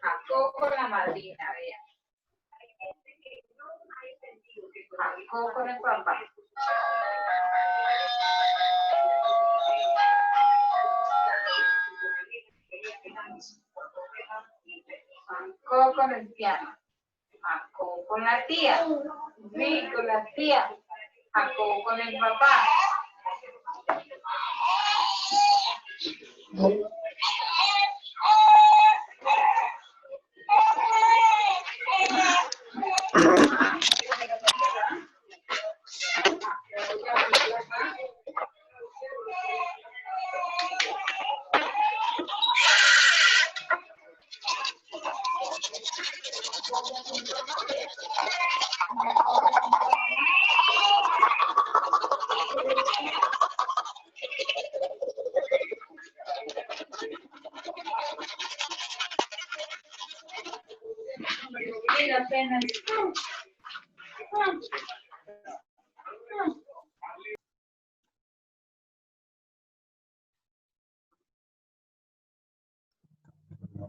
Jacobo la madrina, vea. Jacobo con el papá. Jacobo con el piano. Jacobo con la tía. Sí, con la tía. Jacobo con el papá.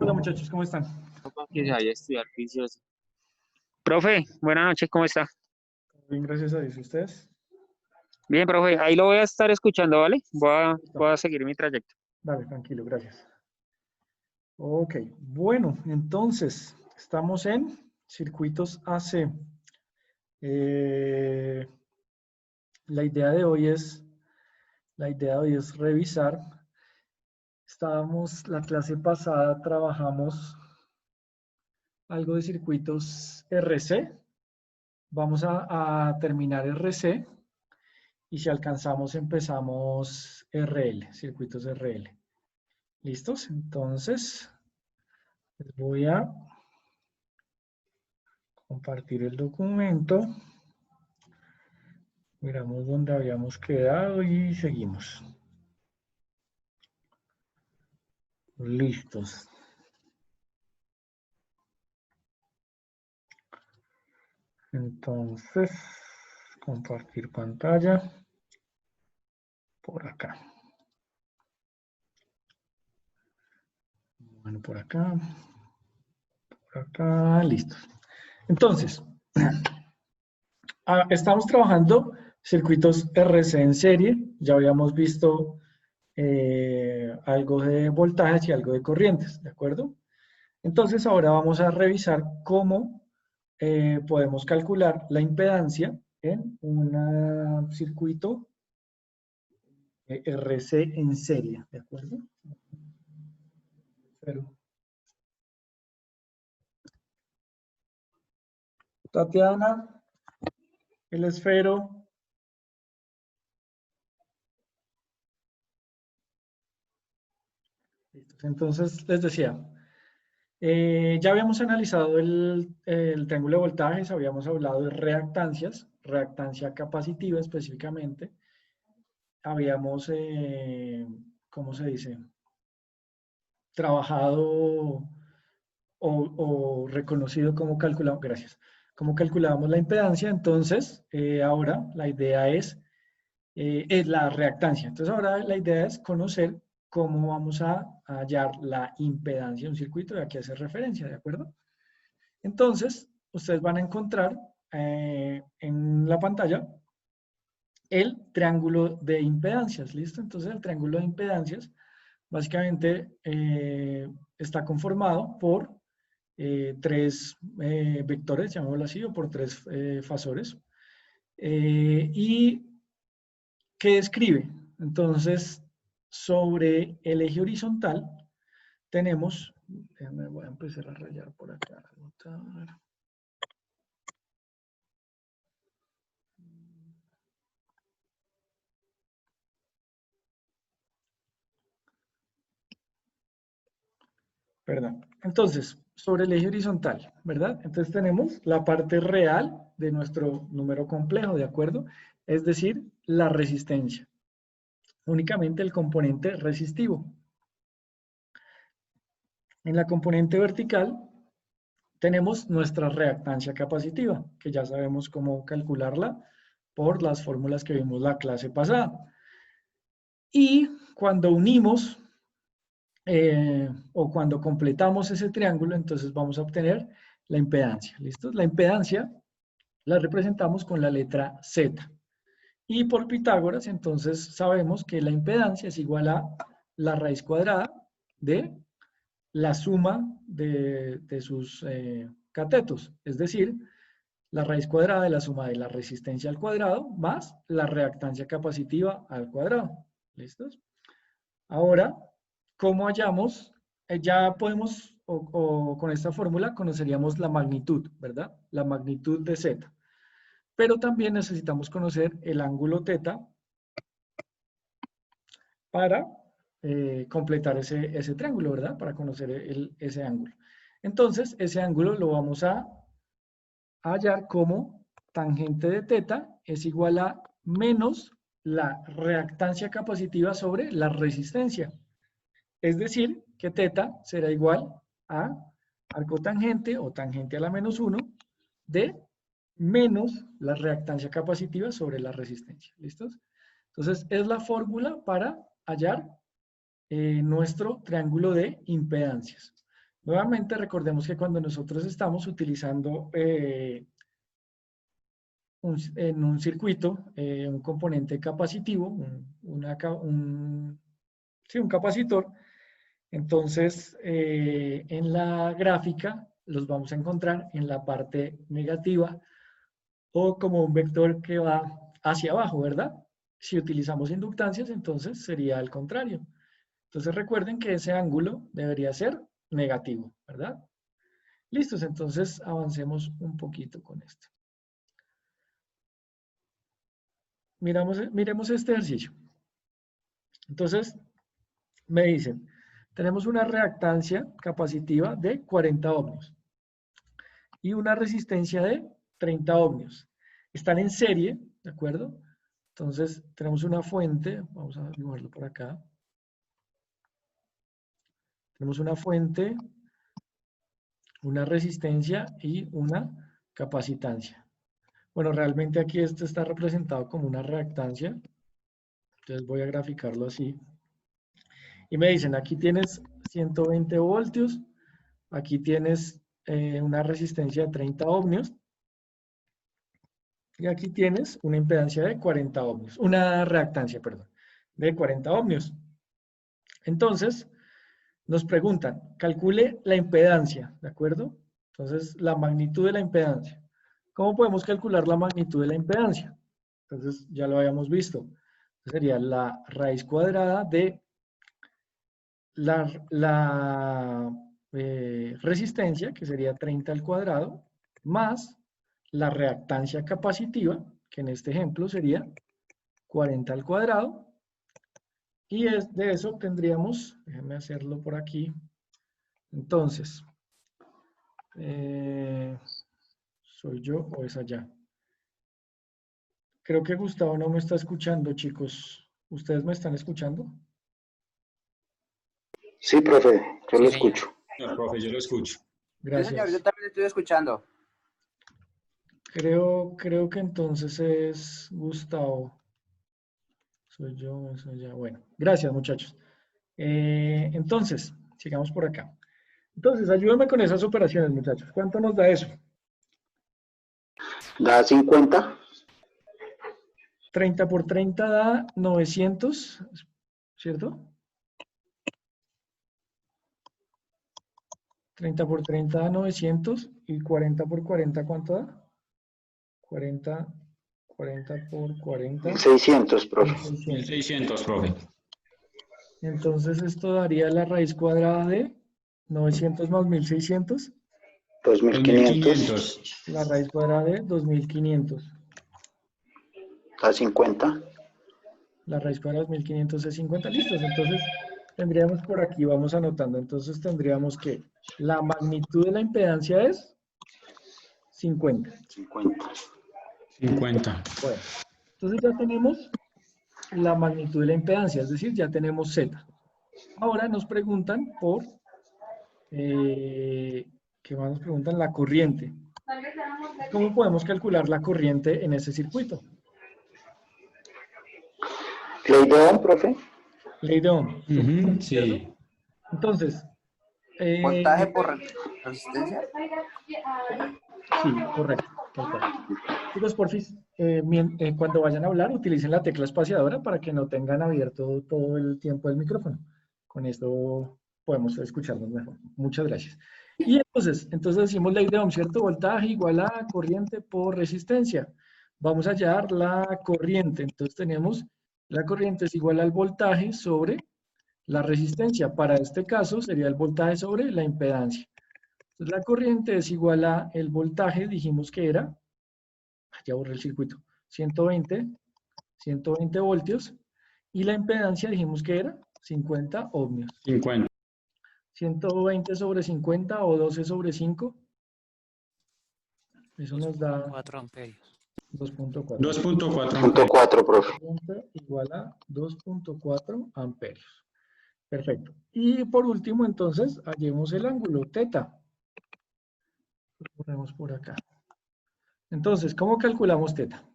Hola muchachos, ¿cómo están? Que se vaya a estudiar juicioso. Profe, buenas noches, ¿cómo está? Bien, gracias a Dios. ¿Ustedes? Bien, profe, ahí lo voy a estar escuchando, ¿vale? Voy a seguir mi trayecto. Dale, tranquilo, gracias. Ok, bueno, entonces, estamos en circuitos AC. La idea de hoy es revisar. La clase pasada trabajamos algo de circuitos RC. Vamos a terminar RC y si alcanzamos empezamos RL, circuitos RL. ¿Listos? Entonces, les voy a compartir el documento. Miramos dónde habíamos quedado y seguimos. Listos. Entonces, compartir pantalla por acá. Bueno, por acá, listos. Entonces, estamos trabajando circuitos RC en serie. Ya habíamos visto algo de voltajes y algo de corrientes, ¿de acuerdo? Entonces, ahora vamos a revisar cómo podemos calcular la impedancia en un circuito RC en serie, ¿de acuerdo? Pero, Tatiana, el esfero. Entonces, les decía, ya habíamos analizado el triángulo de voltajes, habíamos hablado de reactancias, reactancia capacitiva específicamente. Habíamos, ¿cómo se dice? Trabajado o reconocido cómo calculamos, gracias, cómo calculábamos la impedancia. Entonces, ahora la idea es la reactancia. Entonces, ahora la idea es conocer cómo vamos a hallar la impedancia de un circuito, de aquí hace referencia, ¿de acuerdo? Entonces, ustedes van a encontrar en la pantalla el triángulo de impedancias, ¿listo? Entonces, el triángulo de impedancias básicamente está conformado por tres vectores, llamémoslo así, o por tres fasores. ¿Y qué describe? Entonces, sobre el eje horizontal tenemos, voy a empezar a rayar por acá. Perdón. Entonces, sobre el eje horizontal, ¿verdad? Entonces tenemos la parte real de nuestro número complejo, ¿de acuerdo? Es decir, la resistencia. Únicamente el componente resistivo. En la componente vertical tenemos nuestra reactancia capacitiva, que ya sabemos cómo calcularla por las fórmulas que vimos la clase pasada. Y cuando unimos o cuando completamos ese triángulo, entonces vamos a obtener la impedancia. ¿Listo? La impedancia la representamos con la letra Z. Y por Pitágoras, entonces sabemos que la impedancia es igual a la raíz cuadrada de la suma de sus catetos, es decir, la raíz cuadrada de la suma de la resistencia al cuadrado más la reactancia capacitiva al cuadrado. ¿Listos? Ahora, ¿cómo hallamos? Ya podemos, o con esta fórmula, conoceríamos la magnitud, ¿verdad? La magnitud de Z. Pero también necesitamos conocer el ángulo θ para completar ese triángulo, ¿verdad? Para conocer ese ángulo. Entonces, ese ángulo lo vamos a hallar como tangente de θ es igual a menos la reactancia capacitiva sobre la resistencia. Es decir, que θ será igual a arco tangente o tangente a la menos 1 de menos la reactancia capacitiva sobre la resistencia. ¿Listos? Entonces, es la fórmula para hallar nuestro triángulo de impedancias. Nuevamente, recordemos que cuando nosotros estamos utilizando en un circuito un componente capacitivo, un capacitor, entonces en la gráfica los vamos a encontrar en la parte negativa o como un vector que va hacia abajo, ¿verdad? Si utilizamos inductancias, entonces sería al contrario. Entonces recuerden que ese ángulo debería ser negativo, ¿verdad? Listos, entonces avancemos un poquito con esto. Miremos este ejercicio. Entonces, me dicen, tenemos una reactancia capacitiva de 40 ohmios y una resistencia de 30 ohmios. Están en serie, ¿de acuerdo? Entonces, tenemos una fuente, vamos a dibujarlo por acá. Tenemos una fuente, una resistencia y una capacitancia. Bueno, realmente aquí esto está representado como una reactancia. Entonces voy a graficarlo así. Y me dicen, aquí tienes 120 voltios, aquí tienes una resistencia de 30 ohmios, y aquí tienes una impedancia de 40 ohmios, una reactancia, perdón, de 40 ohmios. Entonces, nos preguntan, calcule la impedancia, ¿de acuerdo? Entonces, la magnitud de la impedancia. ¿Cómo podemos calcular la magnitud de la impedancia? Entonces, ya lo habíamos visto. Sería la raíz cuadrada de la resistencia, que sería 30 al cuadrado, más la reactancia capacitiva, que en este ejemplo sería 40 al cuadrado, y de eso obtendríamos, déjenme hacerlo por aquí, entonces, ¿soy yo o es allá? Creo que Gustavo no me está escuchando, chicos. ¿Ustedes me están escuchando? Sí, profe, yo lo Sí, escucho. No, profe, yo lo escucho. Gracias. Sí, señor, yo también estoy escuchando. Creo que entonces es Gustavo. Soy yo, soy ya. Bueno, gracias, muchachos. Entonces, sigamos por acá. Entonces, ayúdenme con esas operaciones, muchachos. ¿Cuánto nos da eso? Da 50. 30 por 30 da 900, ¿cierto? 30 por 30 da 900 y 40 por 40, ¿cuánto da? 40 por 40. 600, profe. 1600, profe. Entonces esto daría la raíz cuadrada de 900 más 1600. 2500. La raíz cuadrada de 2500. Da 50. La raíz cuadrada de 2500 es 50. Listos. Entonces tendríamos por aquí, vamos anotando. Entonces tendríamos que la magnitud de la impedancia es 50. 50. 50. Bueno, entonces ya tenemos la magnitud de la impedancia, es decir, ya tenemos Z. Ahora nos preguntan por, ¿qué más nos preguntan? La corriente. ¿Cómo podemos calcular la corriente en ese circuito? ¿Ley de Ohm, profe? Ley de Ohm. Sí. Entonces, ¿Voltaje por resistencia? sí, correcto. Tal cual. Chicos, porfis, cuando vayan a hablar, utilicen la tecla espaciadora para que no tengan abierto todo el tiempo el micrófono. Con esto podemos escucharnos mejor. Muchas gracias. Y entonces decimos ley de Ohm, ¿cierto? Voltaje igual a corriente por resistencia. Vamos a hallar la corriente. Entonces tenemos la corriente es igual al voltaje sobre la resistencia. Para este caso sería el voltaje sobre la impedancia. Entonces la corriente es igual a el voltaje, dijimos que era, ya borré el circuito, 120 voltios, y la impedancia dijimos que era 50 ohmios. 50. 120 sobre 50 o 12 sobre 5, eso nos da 4 amperios. 2.4. 2.4 Punto amperes. 4, profe. Igual a 2.4 amperios. Perfecto. Y por último, entonces, hallemos el ángulo, teta. Lo ponemos por acá. Entonces, ¿cómo calculamos teta?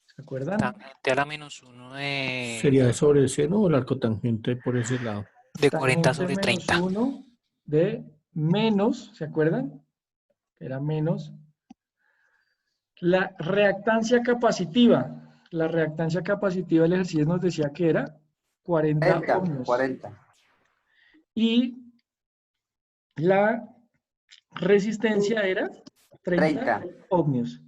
¿Se acuerdan? Tangente a la menos 1 Sería sobre ese, ¿no? El arco tangente por ese lado. de 40 sobre Tangente 30. menos 1 de menos, ¿se acuerdan? Era menos. La reactancia capacitiva. La reactancia capacitiva del ejercicio nos decía que era 40 ohmios. 40. Y la resistencia era 30 ohmios.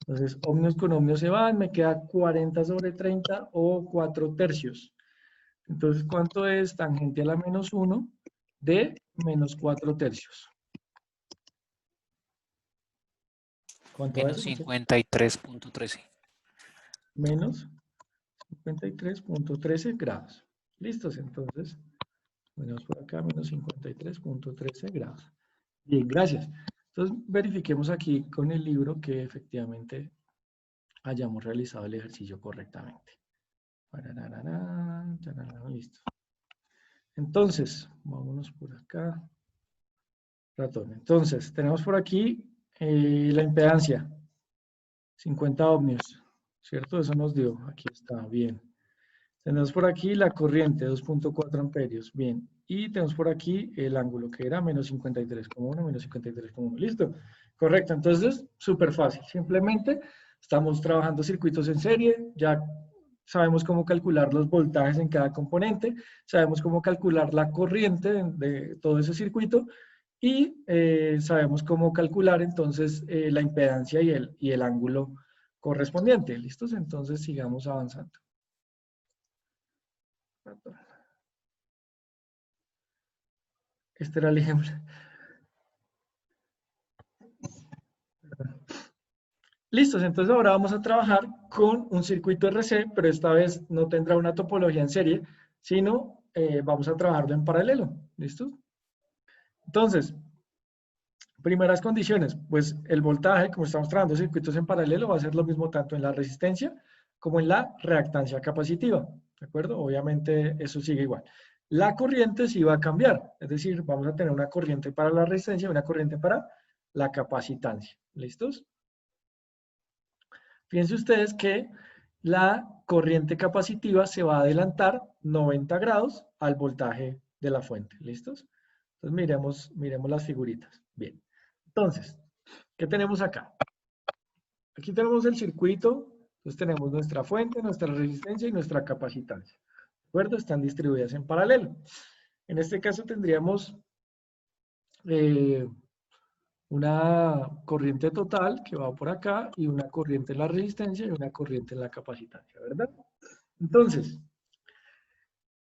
Entonces, ohmios con ohmios se van, me queda 40 sobre 30 o 4 tercios. Entonces, ¿cuánto es tangente a la menos 1 de menos 4 tercios? ¿Cuánto Menos es? 53.13. Menos 53.13 grados. ¿Listos? Entonces, ponemos por acá menos 53.13 grados. Bien, gracias. Entonces, verifiquemos aquí con el libro que efectivamente hayamos realizado el ejercicio correctamente. Listo. Entonces, vámonos por acá. Ratón. Entonces, tenemos por aquí la impedancia. 50 ohmios. ¿Cierto? Eso nos dio. Aquí está. Bien. Tenemos por aquí la corriente, 2.4 amperios. Bien. Y tenemos por aquí el ángulo, que era menos 53,1, menos 53,1. ¿Listo? Correcto. Entonces, súper fácil. Simplemente estamos trabajando circuitos en serie. Ya sabemos cómo calcular los voltajes en cada componente. Sabemos cómo calcular la corriente de todo ese circuito. Y sabemos cómo calcular entonces la impedancia y el ángulo correspondiente. ¿Listos? Entonces, sigamos avanzando. Este era el ejemplo. Listos, entonces ahora vamos a trabajar con un circuito RC, pero esta vez no tendrá una topología en serie, sino vamos a trabajarlo en paralelo. ¿Listos? Entonces, primeras condiciones, pues el voltaje, como estamos trabajando circuitos en paralelo, va a ser lo mismo tanto en la resistencia como en la reactancia capacitiva. ¿De acuerdo? Obviamente eso sigue igual. La corriente sí va a cambiar, es decir, vamos a tener una corriente para la resistencia y una corriente para la capacitancia. ¿Listos? Fíjense ustedes que la corriente capacitiva se va a adelantar 90 grados al voltaje de la fuente. ¿Listos? Entonces miremos las figuritas. Bien. Entonces, ¿qué tenemos acá? Aquí tenemos el circuito. Entonces tenemos nuestra fuente, nuestra resistencia y nuestra capacitancia. ¿De acuerdo? Están distribuidas en paralelo. En este caso tendríamos una corriente total que va por acá y una corriente en la resistencia y una corriente en la capacitancia, ¿verdad? Entonces,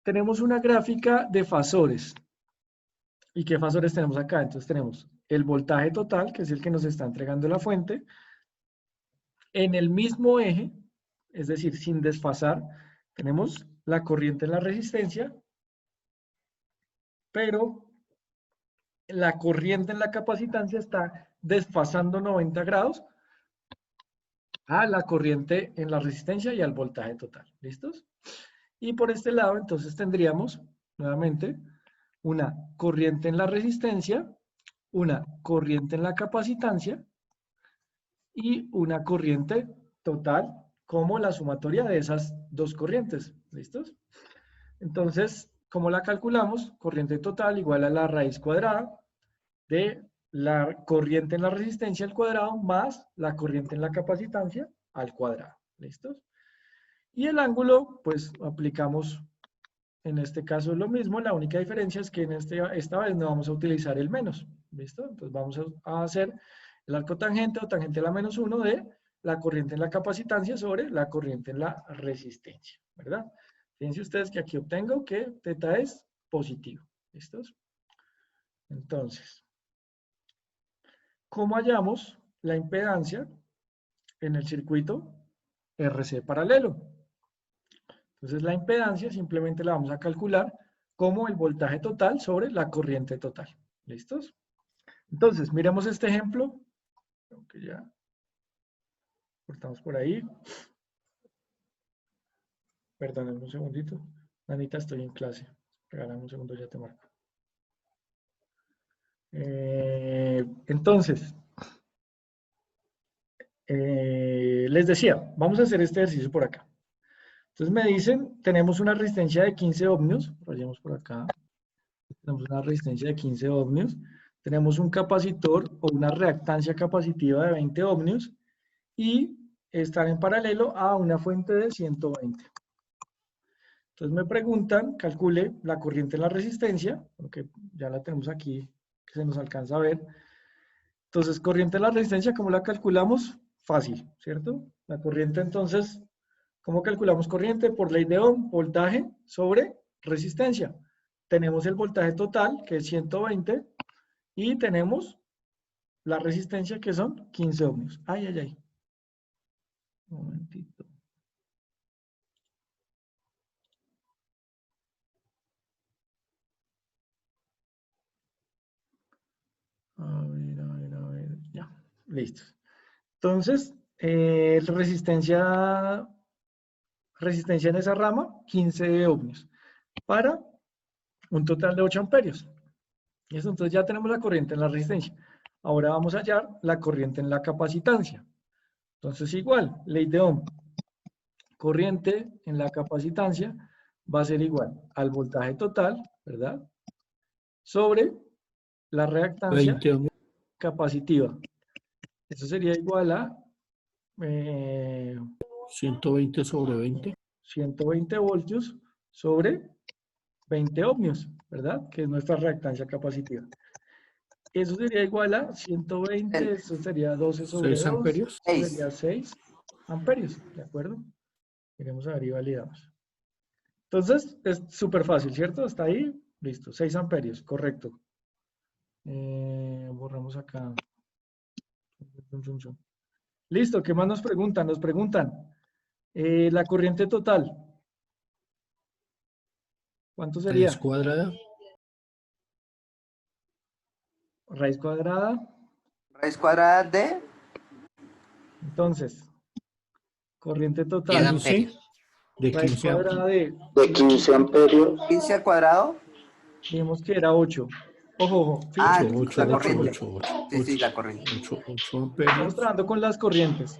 tenemos una gráfica de fasores. ¿Y qué fasores tenemos acá? Entonces tenemos el voltaje total, que es el que nos está entregando la fuente, en el mismo eje, es decir, sin desfasar, tenemos la corriente en la resistencia, pero la corriente en la capacitancia está desfasando 90 grados a la corriente en la resistencia y al voltaje total. ¿Listos? Y por este lado, entonces tendríamos, nuevamente, una corriente en la resistencia, una corriente en la capacitancia y una corriente total como la sumatoria de esas dos corrientes. ¿Listos? Entonces, ¿cómo la calculamos? Corriente total igual a la raíz cuadrada de la corriente en la resistencia al cuadrado más la corriente en la capacitancia al cuadrado. ¿Listos? Y el ángulo, pues aplicamos en este caso lo mismo, la única diferencia es que en esta vez no vamos a utilizar el menos. ¿Listo? Entonces vamos a hacer el arco tangente o tangente a la menos 1 de la corriente en la capacitancia sobre la corriente en la resistencia, ¿verdad? Fíjense ustedes que aquí obtengo que teta es positivo. ¿Listos? Entonces, ¿cómo hallamos la impedancia en el circuito RC paralelo? Entonces la impedancia simplemente la vamos a calcular como el voltaje total sobre la corriente total. ¿Listos? Entonces, miremos este ejemplo. Aunque ya cortamos por ahí. Perdónenme un segundito. Anita, estoy en clase. Regálame un segundo, ya te marco. Entonces, les decía, vamos a hacer este ejercicio por acá. Entonces me dicen, tenemos una resistencia de 15 ohmios, rayamos por acá, tenemos una resistencia de 15 ohmios, tenemos un capacitor o una reactancia capacitiva de 20 ohmios y están en paralelo a una fuente de 120. Entonces me preguntan, calcule la corriente en la resistencia, porque ya la tenemos aquí, que se nos alcanza a ver. Entonces, corriente en la resistencia, ¿cómo la calculamos? Fácil, ¿cierto? La corriente entonces... ¿Cómo calculamos corriente? Por ley de Ohm, voltaje sobre resistencia. Tenemos el voltaje total, que es 120, y tenemos la resistencia, que son 15 ohmios. Ay, ay, ay. Un momentito. A ver, ya. Listo. Entonces, resistencia en esa rama, 15 ohmios, para un total de 8 amperios. Y eso, entonces ya tenemos la corriente en la resistencia. Ahora vamos a hallar la corriente en la capacitancia. Entonces igual, ley de Ohm. Corriente en la capacitancia va a ser igual al voltaje total, ¿verdad? Sobre la reactancia 20 ohmios. capacitiva. Eso sería igual a 120 sobre 20. 120 voltios sobre 20 ohmios, ¿verdad? Que es nuestra reactancia capacitiva. Eso sería igual a 120, eso sería 12 sobre 6 2, amperios. eso sería 6 amperios, ¿de acuerdo? Queremos a ver y validamos. Entonces, es súper fácil, ¿cierto? Hasta ahí, listo, 6 amperios, correcto. Borramos acá. Listo, ¿qué más nos preguntan? Nos preguntan, la corriente total. ¿Cuánto sería? Raíz cuadrada. Raíz cuadrada. Raíz cuadrada de Entonces, corriente 10 total. amperios. De Raíz 15 cuadrada de, 15 amperios. 15 al cuadrado. dijimos que era 8. Ojo, ojo. Ah, fíjense, 8, la 8, corriente. 8, 8, Sí, sí, la corriente. 8 estamos amperios. trabajando con las corrientes.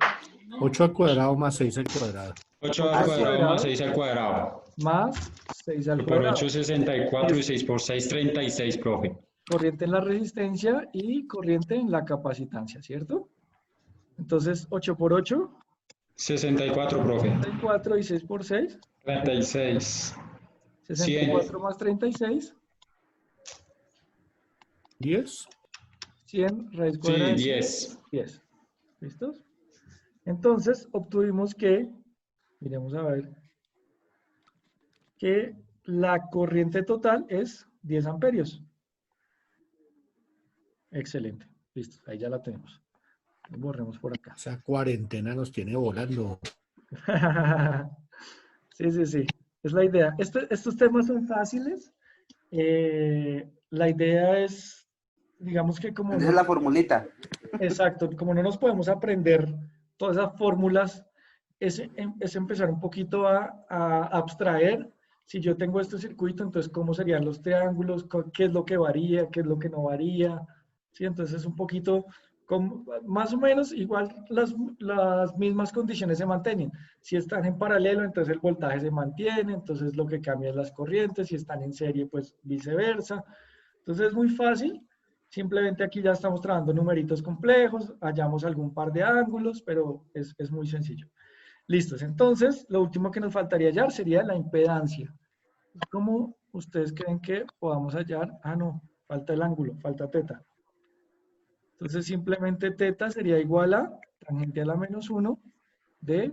8 al cuadrado más 6 al cuadrado. 8 al al cuadrado cuadrado. más 6 al cuadrado. Más 6 al 8 por cuadrado. 8 es 64 y 6 por 6 36, profe. Corriente en la resistencia y corriente en la capacitancia, ¿cierto? Entonces, 8 por 8, 64, profe. 64 y 6 por 6, 36. 64 más 36, 10. 100 raíz Sí, cuadrada de 10. 10. ¿Listos? Entonces, obtuvimos que, miremos a ver, que la corriente total es 10 amperios. Excelente. Listo, ahí ya la tenemos. Borremos por acá. Esa cuarentena nos tiene volando. Sí, sí, sí. Es la idea. Estos temas son fáciles. La idea es, digamos que como... Esa es la formulita. Exacto, como no nos podemos aprender todas esas fórmulas, es empezar un poquito a abstraer. Si yo tengo este circuito, entonces cómo serían los triángulos, qué es lo que varía, qué es lo que no varía. ¿Sí? Entonces es un poquito Más o menos igual las mismas condiciones se mantienen. Si están en paralelo, entonces el voltaje se mantiene, entonces lo que cambia es las corrientes. Si están en serie, pues viceversa. Entonces es muy fácil. Simplemente aquí ya estamos trabajando numeritos complejos, hallamos algún par de ángulos, pero es muy sencillo. Listos. Entonces, lo último que nos faltaría hallar sería la impedancia. ¿Cómo ustedes creen que podamos hallar? Ah, no, falta el ángulo, falta teta. Entonces, simplemente teta sería igual a tangente a la menos 1 de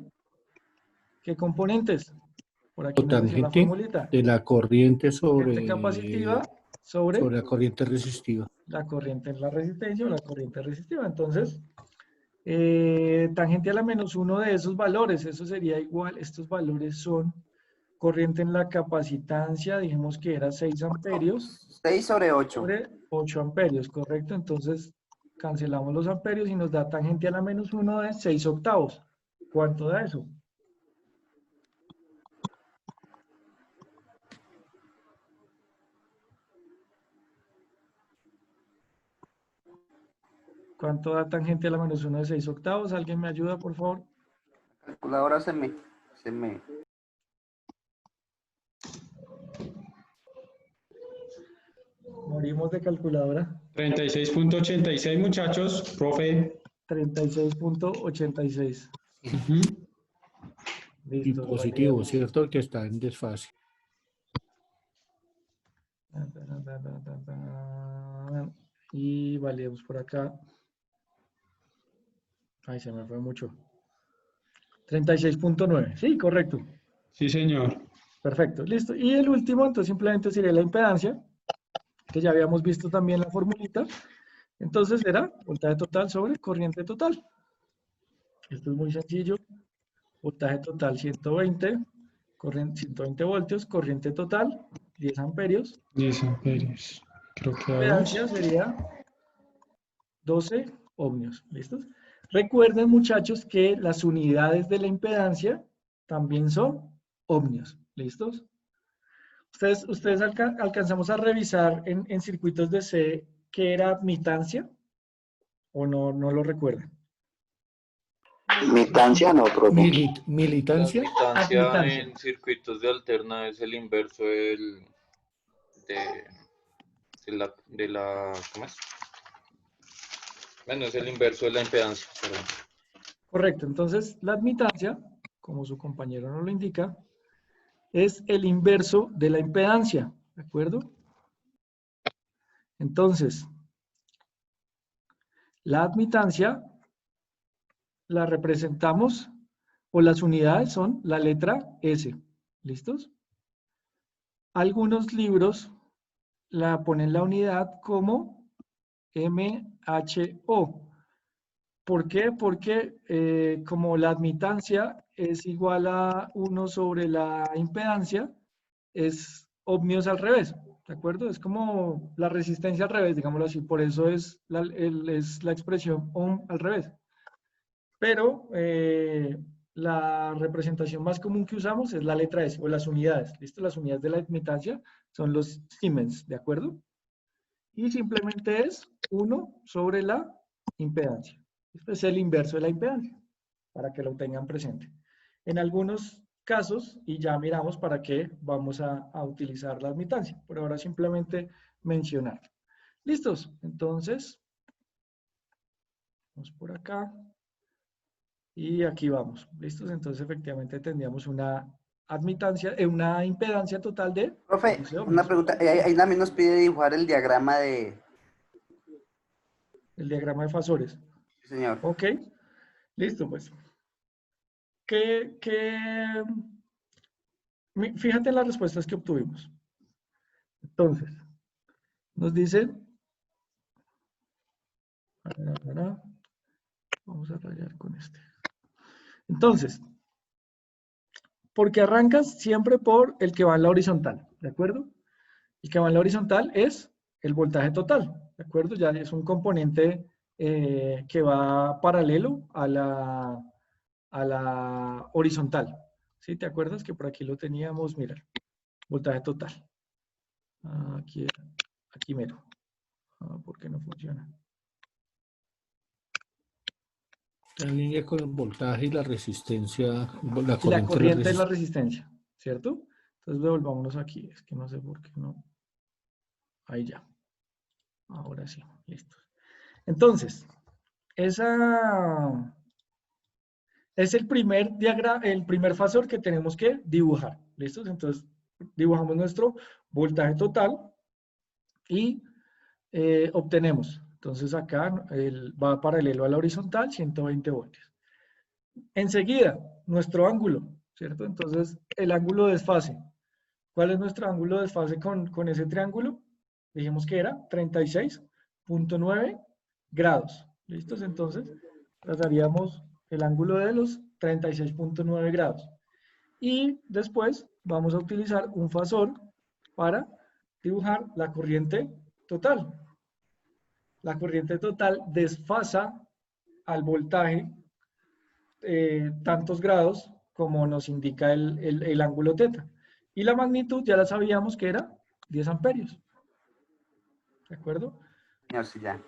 ¿qué componentes? Por aquí nos decía la Tangente formulita. de la corriente Corriente capacitiva sobre sobre la corriente resistiva. la corriente en la resistencia o la corriente resistiva. Entonces, tangente a la menos 1 de esos valores, eso sería igual, estos valores son corriente en la capacitancia, dijimos que era 6 amperios 6 sobre 8. sobre 8 amperios, ¿correcto? Entonces, cancelamos los amperios y nos da tangente a la menos 1 de 6 octavos. ¿Cuánto da eso? ¿Cuánto da tangente a la menos 1 de 6 octavos? ¿Alguien me ayuda, por favor? La calculadora se me... Morimos de calculadora. 36.86, muchachos, profe. 36.86. Ujú. Y Listo. positivo, validemos. ¿cierto? Que está en desfase. Y validemos por acá. Ay, se me fue mucho. 36.9. Sí, correcto. Sí, señor. Perfecto, listo. Y el último, entonces simplemente sería la impedancia, que ya habíamos visto también la formulita. Entonces era voltaje total sobre corriente total. Esto es muy sencillo. Voltaje total 120, 120 voltios, corriente total 10 amperios. 10 amperios. Creo que a 2. Impedancia sería 12 ohmios. ¿Listos? Recuerden, muchachos, que las unidades de la impedancia también son ohmios. ¿Listos? Ustedes alcanzamos a revisar en circuitos de C qué era admitancia, o no lo recuerdan. Militancia no, profe. Militancia. La Admitancia. admitancia en circuitos de alterna es el inverso de la, ¿cómo es? Bueno, es el inverso de la impedancia, perdón. Correcto, entonces la admitancia, como su compañero nos lo indica, es el inverso de la impedancia, ¿de acuerdo? Entonces, la admitancia la representamos, o las unidades son la letra S, ¿listos? Algunos libros la ponen la unidad como MHO. ¿Por qué? Porque como la admitancia es igual a 1 sobre la impedancia, es ohmios al revés, ¿de acuerdo? Es como la resistencia al revés, digámoslo así, por eso es la expresión ohm al revés. Pero la representación más común que usamos es la letra S, o las unidades, ¿listo? Las unidades de la admitancia son los Siemens, ¿de acuerdo? Y simplemente es 1 sobre la impedancia. Esto es el inverso de la impedancia, para que lo tengan presente. En algunos casos, y ya miramos para qué vamos a utilizar la admitancia. Por ahora simplemente mencionar. ¿Listos? Entonces, vamos por acá. Y aquí vamos. ¿Listos? Entonces, efectivamente, tendríamos una admitancia, una impedancia total de... Profe, 11 ohmios. una pregunta. Ahí también nos pide dibujar el diagrama de... El diagrama de fasores. Sí, señor. Ok. Listo, pues. Fíjate en las respuestas que obtuvimos. Entonces, nos dice... Vamos a rayar con este. Entonces, porque arrancas siempre por el que va en la horizontal, ¿de acuerdo? El que va en la horizontal es el voltaje total, ¿de acuerdo? Ya es un componente que va paralelo a la horizontal. ¿Sí? ¿Te acuerdas que por aquí lo teníamos? Mira, voltaje total. Aquí mero. ¿Por qué no funciona? En línea con el voltaje y la resistencia, la Y la corriente, corriente es la resistencia, ¿cierto? Entonces devolvámonos aquí, es que no sé por qué no. Ahí ya. Ahora sí, listo. Entonces, esa es el primer fasor que tenemos que dibujar. ¿Listos? Entonces, dibujamos nuestro voltaje total y obtenemos. Entonces, acá va paralelo a la horizontal, 120 voltios. Enseguida, nuestro ángulo, ¿cierto? Entonces, el ángulo de desfase. ¿Cuál es nuestro ángulo de desfase con ese triángulo? Dijimos que era 36.9 grados. ¿Listos? Entonces, trazaríamos el ángulo de los 36.9 grados. Y después vamos a utilizar un fasor para dibujar la corriente total. La corriente total desfasa al voltaje tantos grados como nos indica el ángulo teta. Y la magnitud ya la sabíamos que era 10 amperios. ¿De acuerdo? Señor, sí, ya.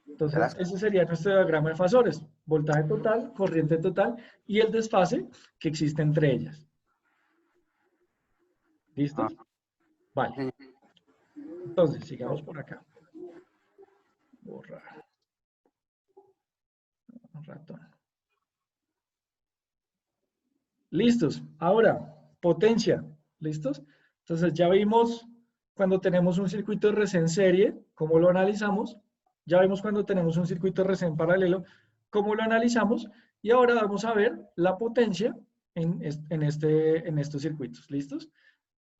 Entonces, ese sería nuestro diagrama de fasores. Voltaje total, corriente total y el desfase que existe entre ellas. ¿Listo? Vale. Entonces, sigamos por acá. Borrar. Un ratón. Listos. Ahora, potencia. ¿Listos? Entonces, ya vimos cuando tenemos un circuito RC en serie, cómo lo analizamos. Ya vimos cuando tenemos un circuito RC en paralelo, cómo lo analizamos. Y ahora vamos a ver la potencia en estos circuitos. ¿Listos?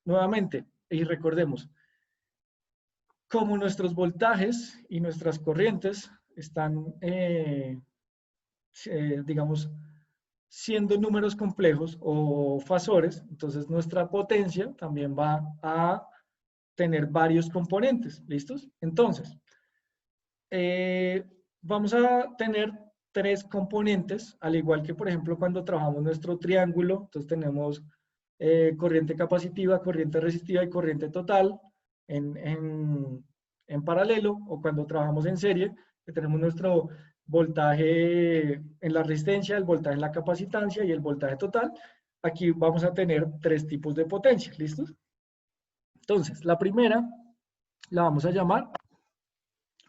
Nuevamente, y recordemos, como nuestros voltajes y nuestras corrientes están, digamos, siendo números complejos o fasores, entonces nuestra potencia también va a tener varios componentes. ¿Listos? Entonces, vamos a tener 3 componentes, al igual que, por ejemplo, cuando trabajamos nuestro triángulo, entonces tenemos corriente capacitiva, corriente resistiva y corriente total en paralelo, o cuando trabajamos en serie, que tenemos nuestro voltaje en la resistencia, el voltaje en la capacitancia y el voltaje total. Aquí vamos a tener 3 tipos de potencias. ¿Listos? Entonces, la primera la vamos a llamar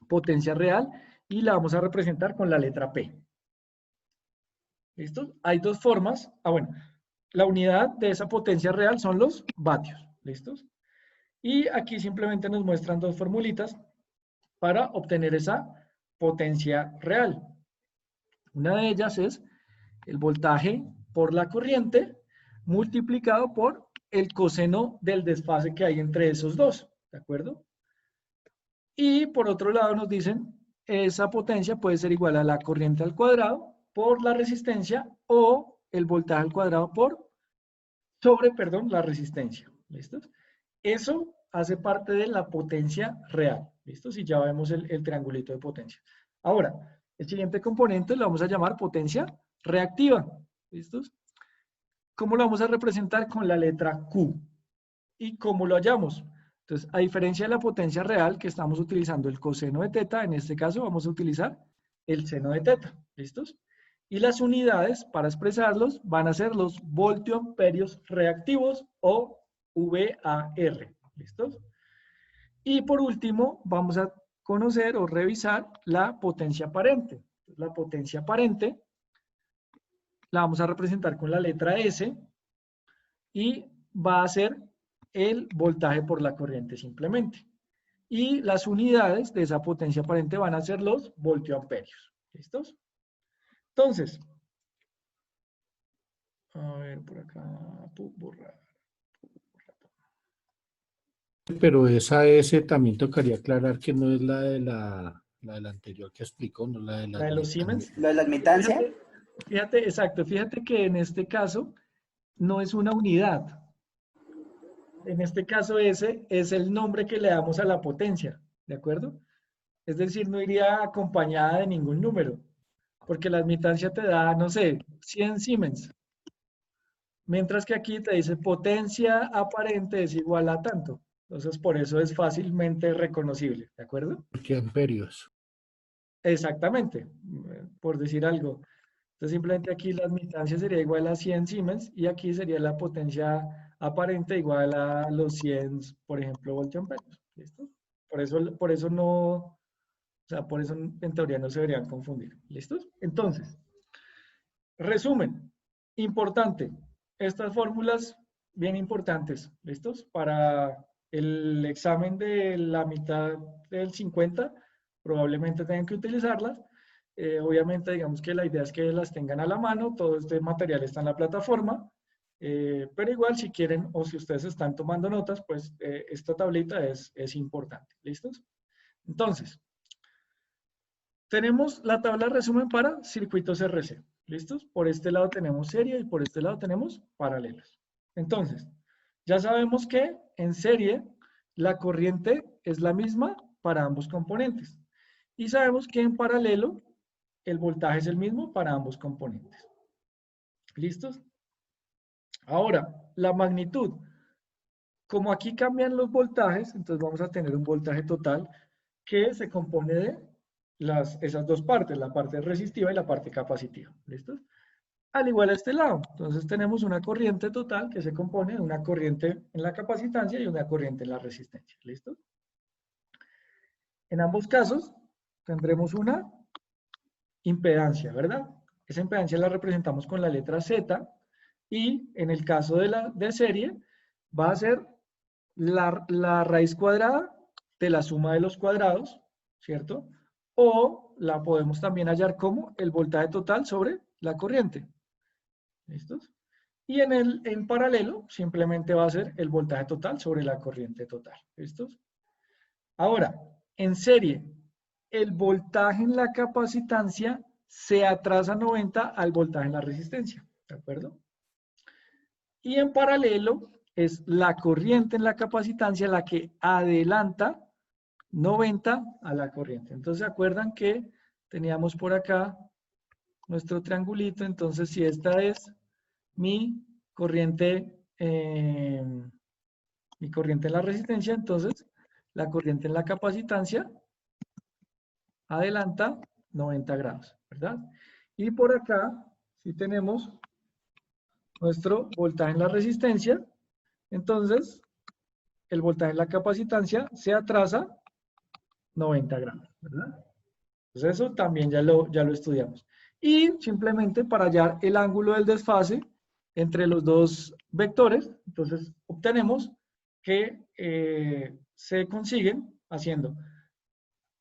potencia real y la vamos a representar con la letra P. ¿Listos? Hay 2 formas. Bueno, la unidad de esa potencia real son los vatios. ¿Listos? Y aquí simplemente nos muestran 2 formulitas para obtener esa potencia real. Una de ellas es el voltaje por la corriente multiplicado por el coseno del desfase que hay entre esos dos. ¿De acuerdo? Y por otro lado nos dicen, esa potencia puede ser igual a la corriente al cuadrado por la resistencia o el voltaje al cuadrado sobre la resistencia. ¿Listos? Eso hace parte de la potencia real. ¿Listos? Y ya vemos el triangulito de potencia. Ahora, el siguiente componente lo vamos a llamar potencia reactiva. ¿Listos? ¿Cómo lo vamos a representar? Con la letra Q. ¿Y cómo lo hallamos? Entonces, a diferencia de la potencia real, que estamos utilizando el coseno de teta, en este caso vamos a utilizar el seno de teta. ¿Listos? Y las unidades para expresarlos van a ser los voltioamperios reactivos o VAR. ¿Listos? Y por último, vamos a conocer o revisar la potencia aparente. La potencia aparente la vamos a representar con la letra S y va a ser el voltaje por la corriente simplemente. Y las unidades de esa potencia aparente van a ser los voltioamperios. ¿Listos? Entonces, a ver por acá, borrar. Pero esa S también tocaría aclarar que no es la de la anterior que explicó, no la de ¿La de los Siemens? ¿Lo de la admitancia? Fíjate, exacto, fíjate que en este caso no es una unidad. En este caso ese es el nombre que le damos a la potencia, ¿de acuerdo? Es decir, no iría acompañada de ningún número, porque la admitancia te da, no sé, 100 Siemens. Mientras que aquí te dice potencia aparente es igual a tanto. Entonces, por eso es fácilmente reconocible, ¿de acuerdo? Porque amperios. Exactamente, por decir algo. Entonces simplemente aquí la admitancia sería igual a 100 Siemens y aquí sería la potencia aparente igual a los 100, por ejemplo, voltioamperios. ¿Listo? Por eso no, o sea, por eso en teoría no se deberían confundir. ¿Listos? Entonces, resumen, importante, estas fórmulas bien importantes, ¿listos? Para el examen de la mitad del 50, probablemente tengan que utilizarlas. Obviamente, digamos que la idea es que las tengan a la mano, todo este material está en la plataforma, pero igual si quieren o si ustedes están tomando notas, pues esta tablita es importante, ¿listos? Entonces, tenemos la tabla de resumen para circuitos RC. ¿Listos? Por este lado tenemos serie y por este lado tenemos paralelos. Entonces, ya sabemos que en serie la corriente es la misma para ambos componentes. Y sabemos que en paralelo el voltaje es el mismo para ambos componentes. ¿Listos? Ahora, la magnitud. Como aquí cambian los voltajes, entonces vamos a tener un voltaje total que se compone de esas dos partes, la parte resistiva y la parte capacitiva. ¿Listo? Al igual a este lado. Entonces tenemos una corriente total que se compone de una corriente en la capacitancia y una corriente en la resistencia. ¿Listo? En ambos casos tendremos una impedancia, ¿verdad? Esa impedancia la representamos con la letra Z y en el caso de serie va a ser la raíz cuadrada de la suma de los cuadrados, ¿cierto? O la podemos también hallar como el voltaje total sobre la corriente. ¿Listos? Y en paralelo simplemente va a ser el voltaje total sobre la corriente total. ¿Listos? Ahora, en serie, el voltaje en la capacitancia se atrasa 90 al voltaje en la resistencia. ¿De acuerdo? Y en paralelo es la corriente en la capacitancia la que adelanta 90 a la corriente. Entonces, ¿se acuerdan que teníamos por acá nuestro triangulito? Entonces, si esta es mi corriente en la resistencia, entonces la corriente en la capacitancia adelanta 90 grados, ¿verdad? Y por acá, si tenemos nuestro voltaje en la resistencia, entonces el voltaje en la capacitancia se atrasa 90 grados, ¿verdad? Entonces eso también ya lo estudiamos. Y simplemente para hallar el ángulo del desfase entre los dos vectores, entonces obtenemos que se consiguen haciendo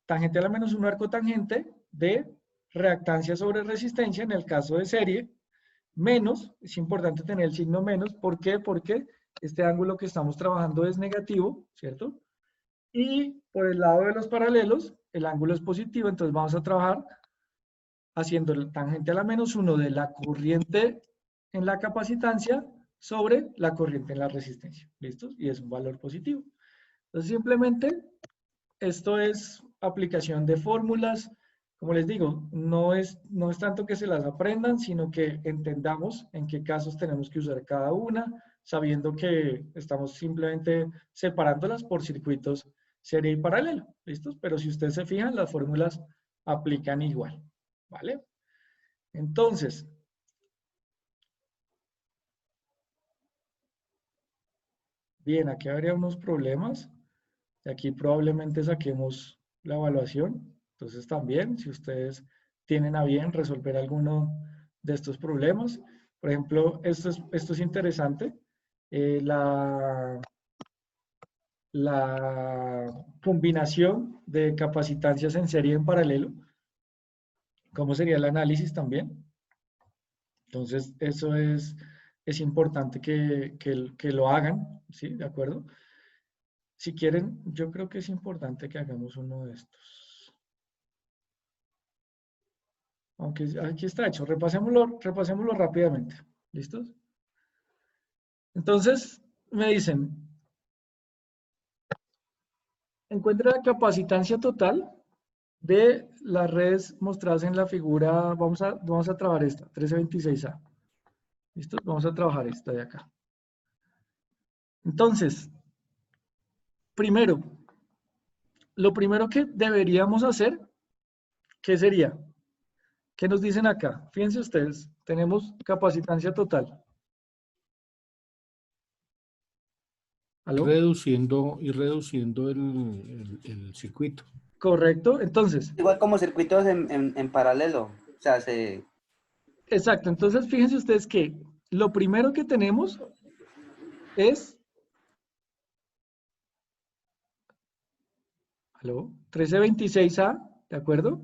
tangente a la menos 1 arco tangente de reactancia sobre resistencia en el caso de serie, menos, es importante tener el signo menos, ¿por qué? Porque este ángulo que estamos trabajando es negativo, ¿cierto? Y por el lado de los paralelos, el ángulo es positivo, entonces vamos a trabajar haciendo el tangente a la menos 1 de la corriente en la capacitancia sobre la corriente en la resistencia. ¿Listos? Y es un valor positivo. Entonces simplemente esto es aplicación de fórmulas. Como les digo, no es tanto que se las aprendan, sino que entendamos en qué casos tenemos que usar cada una, sabiendo que estamos simplemente separándolas por circuitos serie y paralelo. ¿Listos? Pero si ustedes se fijan, las fórmulas aplican igual. ¿Vale? Entonces, bien, aquí habría unos problemas. Y aquí probablemente saquemos la evaluación. Entonces también, si ustedes tienen a bien resolver alguno de estos problemas. Por ejemplo, esto es interesante. La combinación de capacitancias en serie y en paralelo. ¿Cómo sería el análisis también? Entonces, eso es importante que lo hagan, ¿sí? ¿De acuerdo? Si quieren, yo creo que es importante que hagamos uno de estos. Aunque aquí está hecho, repasémoslo rápidamente. ¿Listos? Entonces, me dicen, encuentra la capacitancia total de las redes mostradas en la figura. Vamos a trabajar esta, 1326A. ¿Listo? Vamos a trabajar esta de acá. Entonces, lo primero que deberíamos hacer, ¿qué sería? ¿Qué nos dicen acá? Fíjense ustedes, tenemos capacitancia total. ¿Aló? reduciendo el circuito. Correcto, entonces, Igual como circuitos en paralelo. O sea, exacto, entonces fíjense ustedes que lo primero que tenemos es, ¿aló? 1326A, ¿de acuerdo?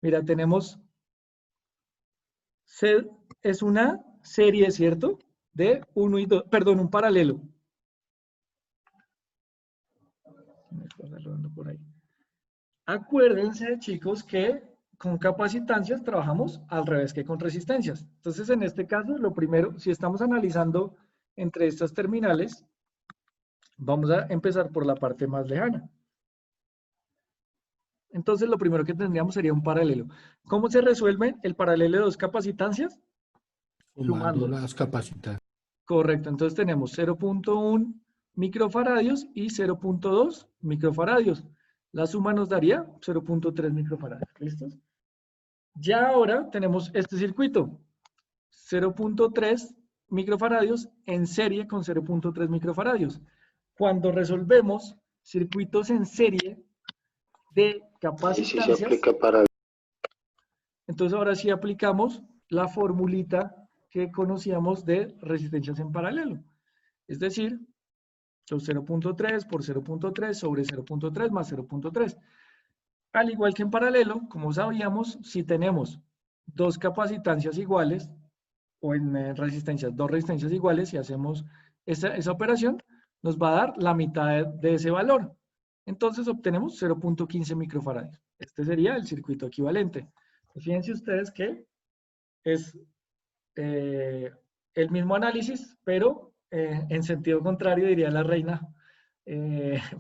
Mira, tenemos, es una serie, ¿cierto? De 1 y 2, perdón, un paralelo. Me está saludando por ahí. Acuérdense, chicos, que con capacitancias trabajamos al revés que con resistencias. Entonces, en este caso, lo primero, si estamos analizando entre estas terminales, vamos a empezar por la parte más lejana. Entonces, lo primero que tendríamos sería un paralelo. ¿Cómo se resuelve el paralelo de dos capacitancias? Sumando Sumándolas. las capacitantes. Correcto, entonces tenemos 0.1 microfaradios y 0.2 microfaradios. La suma nos daría 0.3 microfaradios. ¿Listos? Ya ahora tenemos este circuito. 0.3 microfaradios en serie con 0.3 microfaradios. Cuando resolvemos circuitos en serie de Sí, capacitancias, se aplica para entonces ahora sí aplicamos la formulita que conocíamos de resistencias en paralelo. Es decir, los 0.3 por 0.3 sobre 0.3 más 0.3. Al igual que en paralelo, como sabíamos, si tenemos dos capacitancias iguales, o en resistencias, dos resistencias iguales, y hacemos esa operación, nos va a dar la mitad de ese valor. Entonces obtenemos 0.15 microfaradios. Este sería el circuito equivalente. Fíjense ustedes que es el mismo análisis, pero en sentido contrario, diría la reina,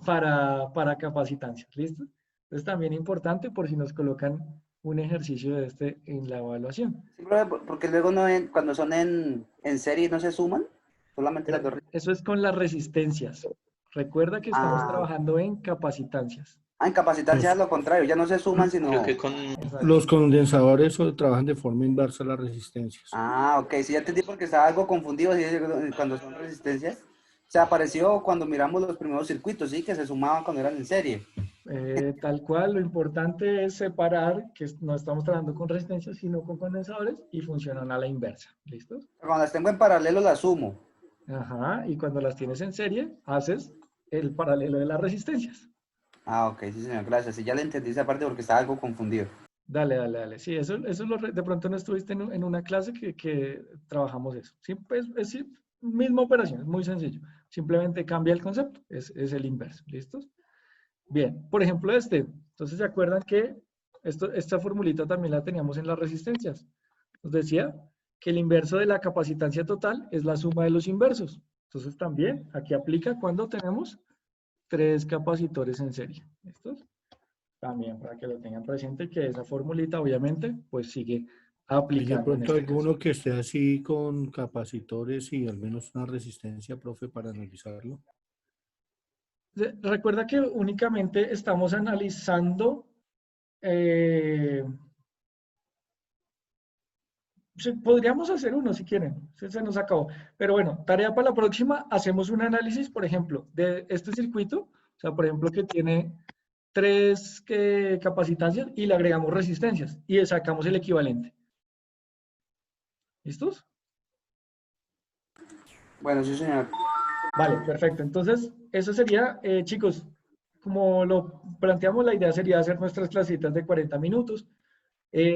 para capacitancias. ¿Listo? Entonces también importante por si nos colocan un ejercicio de este en la evaluación. sí, porque luego no cuando son en serie no se suman, solamente las dos. Eso es con las resistencias. Recuerda que estamos trabajando en capacitancias. En capacitancia es lo contrario, ya no se suman, sino... Creo que con... Exacto. Los condensadores trabajan de forma inversa a las resistencias. Ok, sí, ya entendí porque estaba algo confundido ¿sí? Cuando son resistencias. Se apareció cuando miramos los primeros circuitos, ¿sí? Que se sumaban cuando eran en serie. Tal cual, lo importante es separar que no estamos trabajando con resistencias, sino con condensadores y funcionan a la inversa. ¿Listo? Cuando las tengo en paralelo las sumo. Ajá, y cuando las tienes en serie, haces el paralelo de las resistencias. Ok, sí, señor, gracias. Sí, ya le entendí esa parte porque estaba algo confundido. Dale, dale, dale. Sí, eso de pronto no estuviste en una clase que trabajamos eso. Sí, pues, es misma operación, es muy sencillo. Simplemente cambia el concepto, es el inverso. ¿Listos? Bien, por ejemplo entonces se acuerdan que esta formulita también la teníamos en las resistencias. Nos decía que el inverso de la capacitancia total es la suma de los inversos. Entonces también aquí aplica cuando tenemos 3 capacitores en serie. ¿Listos? También para que lo tengan presente que esa formulita obviamente pues sigue Y de aplicando. pronto en este alguno caso. que esté así con capacitores y al menos una resistencia, profe, para analizarlo. Recuerda que únicamente estamos analizando podríamos hacer uno si quieren, se nos acabó. Pero bueno, tarea para la próxima, hacemos un análisis, por ejemplo, de este circuito, o sea, por ejemplo, que tiene 3 capacitancias y le agregamos resistencias y le sacamos el equivalente. ¿Listos? Bueno, sí, señor. Vale, perfecto. Entonces, eso sería, chicos, como lo planteamos, la idea sería hacer nuestras clasitas de 40 minutos.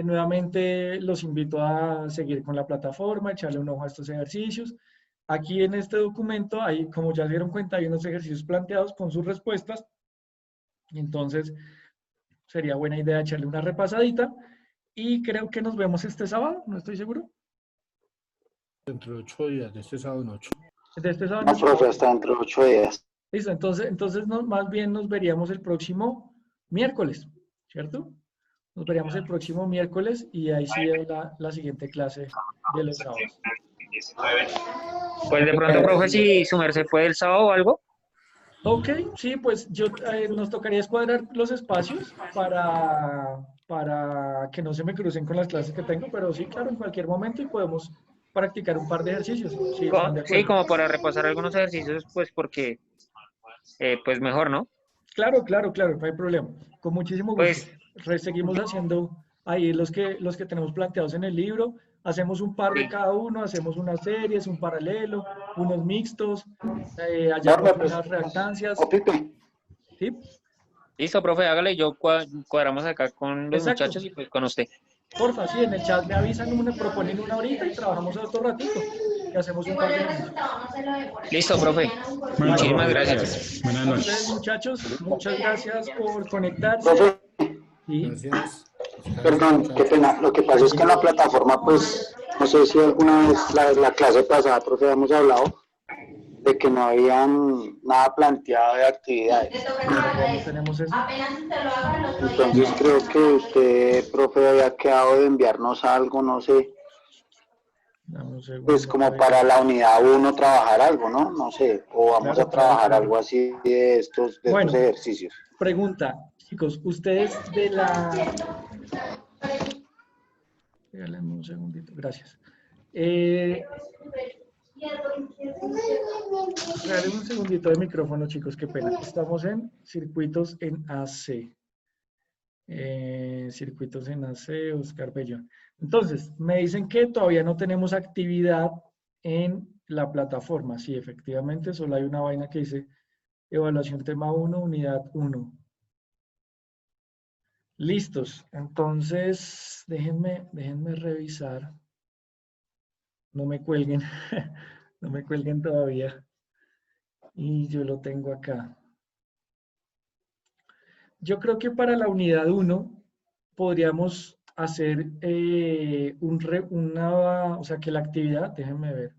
Nuevamente los invito a seguir con la plataforma, echarle un ojo a estos ejercicios. Aquí en este documento, hay, como ya se dieron cuenta, hay unos ejercicios planteados con sus respuestas. Entonces, sería buena idea echarle una repasadita. Y creo que nos vemos este sábado, no estoy seguro. Dentro de 8 días, de este sábado en 8. De este sábado. No, profe, hasta dentro de 8 días. Listo, entonces más bien nos veríamos el próximo miércoles, ¿cierto? Nos veríamos el próximo miércoles y ahí sí es la siguiente clase de los sábados. Pues de pronto, profe, si su merced puede el sábado o algo. Ok, sí, pues nos tocaría escuadrar los espacios para para que no se me crucen con las clases que tengo, pero sí, claro, en cualquier momento y podemos practicar un par de ejercicios, si están de Sí, acuerdo. como para repasar algunos ejercicios, pues porque, pues mejor, ¿no? Claro, claro, claro, no hay problema. Con muchísimo gusto. Pues, Seguimos haciendo ahí los que tenemos planteados en el libro. Hacemos un par de sí. cada uno, hacemos unas series, un paralelo, unos mixtos, Profe, hallamos pues, unas reactancias. o Pipe, ¿Sí? Listo, profe, hágale, yo cuadramos acá con los Exacto. muchachos y pues con usted. Porfa, sí, en el chat me avisan, me proponen una horita y trabajamos otro ratito. Y hacemos un par de ejercicios. Listo, profe. Bueno, Muchísimas profe, gracias. Buenas A ustedes, noches. muchachos, muchas gracias por conectarse. profe, Y Gracias. perdón, qué pena. Lo que pasa es que en la plataforma, pues, no sé si alguna vez la clase pasada, profe, hemos hablado de que no habían nada planteado de actividades. no tenemos eso. Entonces creo que usted, profe, había quedado de enviarnos algo, no sé, Dame un segundo. pues como para la unidad 1 trabajar algo, ¿no? No sé, o vamos Claro, a trabajar claro. algo así de estos Bueno. ejercicios. Pregunta, chicos, ustedes de la... Regálenme un segundito, gracias. Regálenme un segundito de micrófono, chicos, qué pena. Estamos en circuitos en AC. Circuitos en AC, Oscar Bello. Entonces, me dicen que todavía no tenemos actividad en la plataforma. Sí, efectivamente, solo hay una vaina que dice evaluación tema 1, unidad 1. Listos. Entonces, déjenme revisar. No me cuelguen. No me cuelguen todavía. Y yo lo tengo acá. Yo creo que para la unidad 1 podríamos hacer o sea, que la actividad, déjenme ver.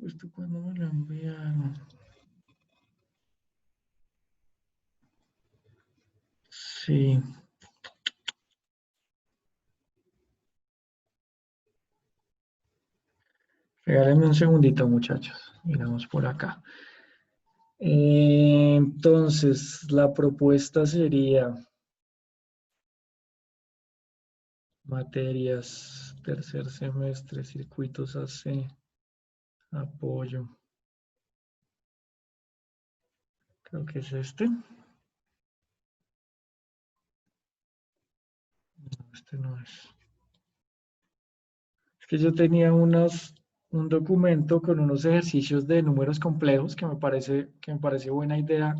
¿Esto cuándo me lo enviaron? Sí. Regálenme un segundito, muchachos. Miramos por acá. Entonces, la propuesta sería materias, tercer semestre, circuitos AC, apoyo. Creo que es este. No, este no es. Es que yo tenía un documento con unos ejercicios de números complejos que me parece buena idea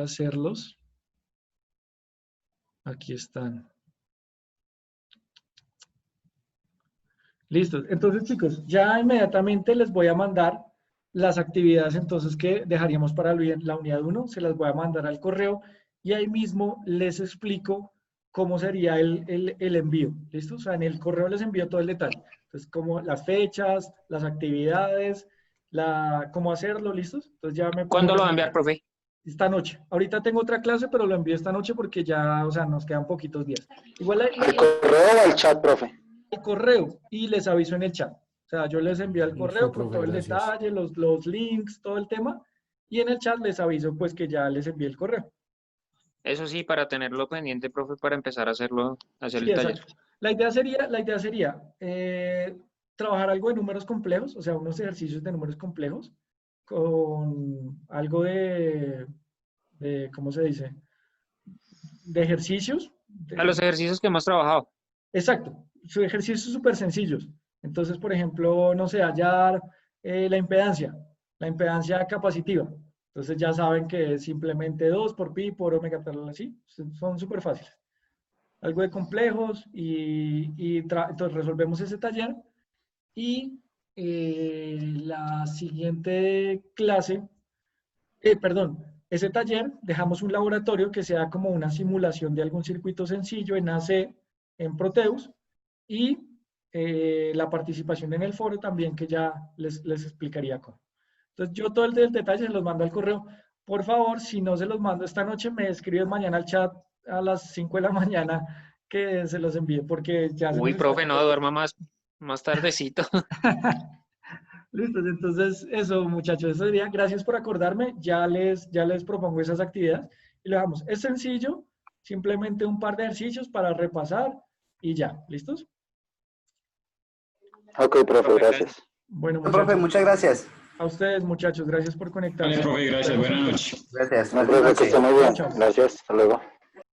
hacerlos. Aquí están. Listo. Entonces, chicos, ya inmediatamente les voy a mandar las actividades entonces que dejaríamos para la unidad 1. Se las voy a mandar al correo y ahí mismo les explico cómo sería el envío. ¿Listo? O sea, en el correo les envío todo el detalle. Entonces, como las fechas, las actividades, cómo hacerlo, ¿listos? Entonces ya me pongo... ¿Cuándo lo va a enviar, profe? Esta noche. Ahorita tengo otra clase, pero lo envío esta noche porque ya, o sea, nos quedan poquitos días. Igual ¿El correo o el chat, profe? el correo y les aviso en el chat. O sea, yo les envío el correo con todo el detalle, los links, todo el tema, y en el chat les aviso pues que ya les envié el correo. Eso sí, para tenerlo pendiente, profe, para empezar a hacer Sí, el taller. exacto. La idea sería trabajar algo de números complejos, o sea, unos ejercicios de números complejos, con algo de ¿cómo se dice? De ejercicios. A los ejercicios que hemos trabajado. Exacto, son ejercicios súper sencillos. Entonces, por ejemplo, no sé, hallar la impedancia capacitiva. Entonces ya saben que es simplemente 2 por pi por omega tal, así. Son súper fáciles. Algo de complejos entonces resolvemos ese taller. Y la siguiente clase, perdón, ese taller dejamos un laboratorio que sea como una simulación de algún circuito sencillo en AC, en Proteus, y la participación en el foro también, que ya les explicaría cómo. Entonces yo todo el detalle se los mando al correo. Por favor, si no se los mando esta noche, me escriben mañana al chat a las 5 de la mañana que se los envíe porque ya se Uy, nos profe, está- no, duerma más tardecito. Listo, entonces eso, muchachos, eso sería. Gracias por acordarme. Ya les propongo esas actividades y lo dejamos. Es sencillo, simplemente un par de ejercicios para repasar y ya. ¿Listos? Ok, profe, gracias. Bueno, Profe, muchachos, muchas gracias. a ustedes, muchachos, gracias por conectarse. Vale, profe, gracias. Buenas noches. Gracias. No, Buenas profe, que noches. esté muy bien. Chao, chao. Gracias, hasta luego.